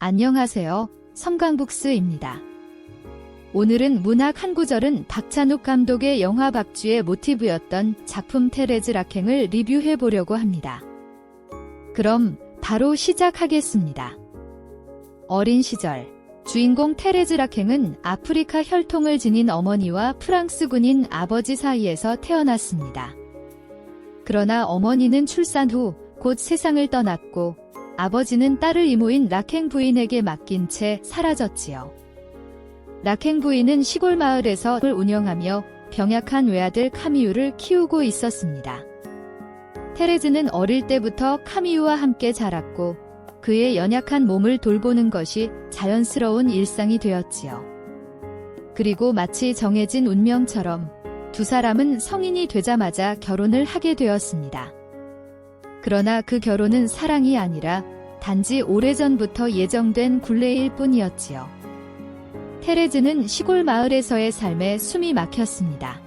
안녕하세요. 성강북스입니다. 오늘은 문학 한 구절은 박찬욱 감독의 영화 박쥐의 모티브였던 작품 테레즈 락행을 리뷰해 보려고 합니다. 그럼 바로 시작하겠습니다. 어린 시절 주인공 테레즈 락행은 아프리카 혈통을 지닌 어머니와 프랑스 군인 아버지 사이에서 태어났습니다. 그러나 어머니는 출산 후 곧 세상을 떠났고 아버지는 딸을 이모인 락행 부인에게 맡긴 채 사라졌지요. 락행 부인은 시골 마을에서 을 운영하며 병약한 외아들 카미유를 키우고 있었습니다. 테레즈는 어릴 때부터 카미유와 함께 자랐고 그의 연약한 몸을 돌보는 것이 자연스러운 일상이 되었지요. 그리고 마치 정해진 운명처럼 두 사람은 성인이 되자마자 결혼을 하게 되었습니다. 그러나 그 결혼은 사랑이 아니라 단지 오래전부터 예정된 굴레일 뿐이었지요. 테레즈는 시골 마을에서의 삶에 숨이 막혔습니다.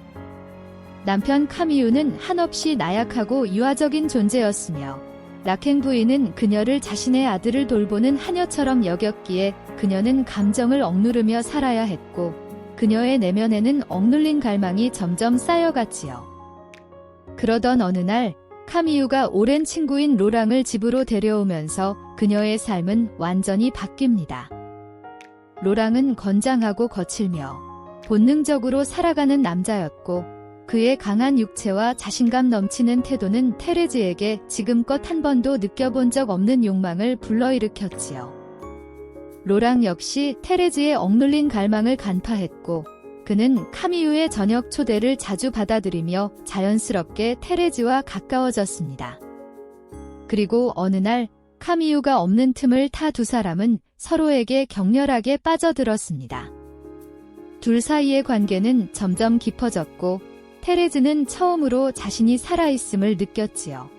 남편 카미유는 한없이 나약하고 유아적인 존재였으며 락행 부인은 그녀를 자신의 아들을 돌보는 하녀처럼 여겼기에 그녀는 감정을 억누르며 살아야 했고 그녀의 내면에는 억눌린 갈망이 점점 쌓여갔지요. 그러던 어느 날 카미유가 오랜 친구인 로랑을 집으로 데려오면서 그녀의 삶은 완전히 바뀝니다. 로랑은 건장하고 거칠며 본능적으로 살아가는 남자였고 그의 강한 육체와 자신감 넘치는 태도는 테레즈에게 지금껏 한 번도 느껴본 적 없는 욕망을 불러일으켰지요. 로랑 역시 테레즈의 억눌린 갈망을 간파했고 그는 카미유의 저녁 초대를 자주 받아들이며 자연스럽게 테레즈와 가까워졌습니다. 그리고 어느 날 카미유가 없는 틈을 타 두 사람은 서로에게 격렬하게 빠져들었습니다. 둘 사이의 관계는 점점 깊어졌고 테레즈는 처음으로 자신이 살아있음을 느꼈지요.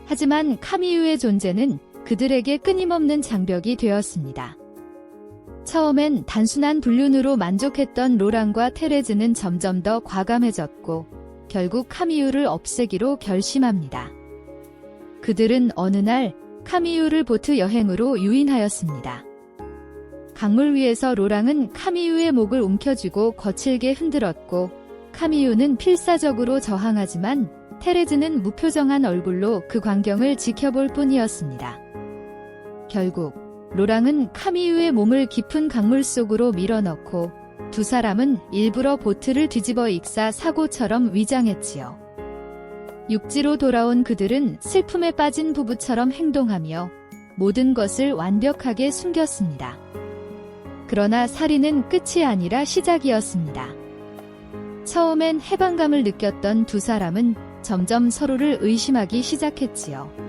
하지만 카미유의 존재는 그들에게 끊임없는 장벽이 되었습니다. 처음엔 단순한 불륜으로 만족했던 로랑과 테레즈는 점점 더 과감해졌고 결국 카미유를 없애기로 결심합니다. 그들은 어느 날 카미유를 보트 여행으로 유인하였습니다. 강물 위에서 로랑은 카미유의 목을 움켜쥐고 거칠게 흔들었고 카미유는 필사적으로 저항하지만 테레즈는 무표정한 얼굴로 그 광경을 지켜볼 뿐이었습니다. 결국 로랑은 카미유의 몸을 깊은 강물 속으로 밀어넣고 두 사람은 일부러 보트를 뒤집어 익사 사고처럼 위장했지요. 육지로 돌아온 그들은 슬픔에 빠진 부부처럼 행동하며 모든 것을 완벽하게 숨겼습니다. 그러나 살인은 끝이 아니라 시작이었습니다. 처음엔 해방감을 느꼈던 두 사람은 점점 서로를 의심하기 시작했지요.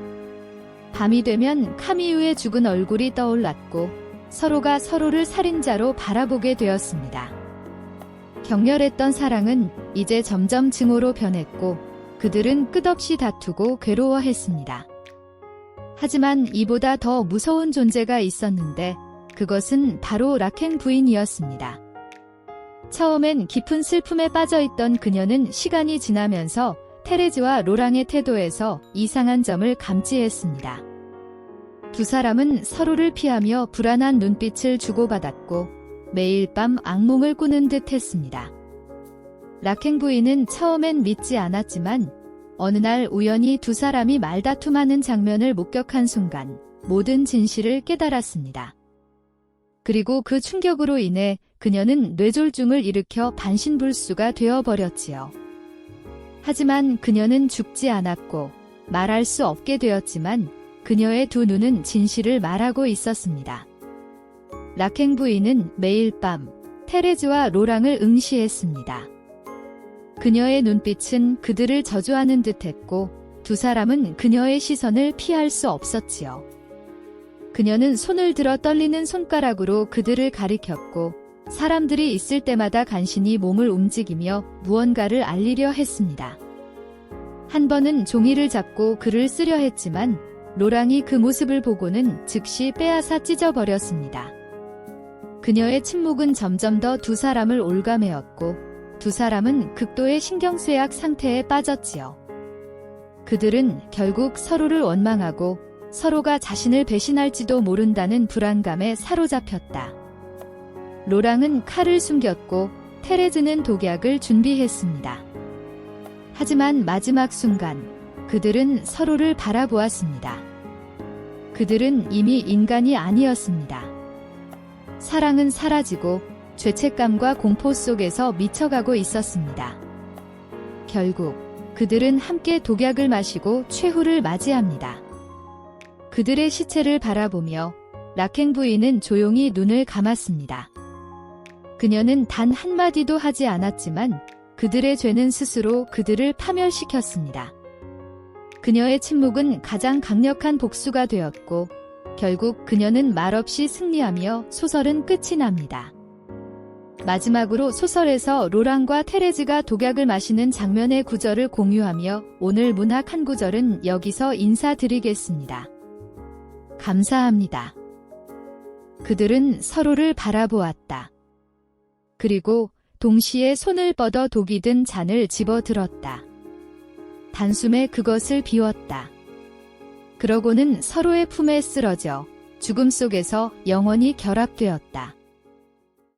밤이 되면 카미유의 죽은 얼굴이 떠올랐고 서로가 서로를 살인자로 바라보게 되었습니다. 격렬했던 사랑은 이제 점점 증오로 변했고 그들은 끝없이 다투고 괴로워했습니다. 하지만 이보다 더 무서운 존재가 있었는데 그것은 바로 락행 부인이었습니다. 처음엔 깊은 슬픔에 빠져있던 그녀는 시간이 지나면서 테레즈와 로랑의 태도에서 이상한 점을 감지했습니다. 두 사람은 서로를 피하며 불안한 눈빛을 주고받았고 매일 밤 악몽을 꾸는 듯 했습니다. 락행 부인은 처음엔 믿지 않았지만 어느 날 우연히 두 사람이 말다툼하는 장면을 목격한 순간 모든 진실을 깨달았습니다. 그리고 그 충격으로 인해 그녀는 뇌졸중을 일으켜 반신불수가 되어버렸지요. 하지만 그녀는 죽지 않았고 말할 수 없게 되었지만 그녀의 두 눈은 진실을 말하고 있었습니다. 락행 부인은 매일 밤 테레즈와 로랑을 응시했습니다. 그녀의 눈빛은 그들을 저주하는 듯했고 두 사람은 그녀의 시선을 피할 수 없었지요. 그녀는 손을 들어 떨리는 손가락으로 그들을 가리켰고 사람들이 있을 때마다 간신히 몸을 움직이며 무언가를 알리려 했습니다. 한 번은 종이를 잡고 글을 쓰려 했지만 로랑이 그 모습을 보고는 즉시 빼앗아 찢어버렸습니다. 그녀의 침묵은 점점 더 두 사람을 올가매었고 두 사람은 극도의 신경쇠약 상태에 빠졌지요. 그들은 결국 서로를 원망하고 서로가 자신을 배신할지도 모른다는 불안감에 사로잡혔다. 로랑은 칼을 숨겼고 테레즈는 독약을 준비했습니다. 하지만 마지막 순간 그들은 서로를 바라보았습니다. 그들은 이미 인간이 아니었습니다. 사랑은 사라지고 죄책감과 공포 속에서 미쳐가고 있었습니다. 결국 그들은 함께 독약을 마시고 최후를 맞이합니다. 그들의 시체를 바라보며 락행 부인은 조용히 눈을 감았습니다. 그녀는 단 한마디도 하지 않았지만 그들의 죄는 스스로 그들을 파멸시켰습니다. 그녀의 침묵은 가장 강력한 복수가 되었고 결국 그녀는 말없이 승리하며 소설은 끝이 납니다. 마지막으로 소설에서 로랑과 테레즈가 독약을 마시는 장면의 구절을 공유하며 오늘 문학 한 구절은 여기서 인사드리겠습니다. 감사합니다. 그들은 서로를 바라보았다. 그리고 동시에 손을 뻗어 독이 든 잔을 집어들었다. 단숨에 그것을 비웠다. 그러고는 서로의 품에 쓰러져 죽음 속에서 영원히 결합되었다.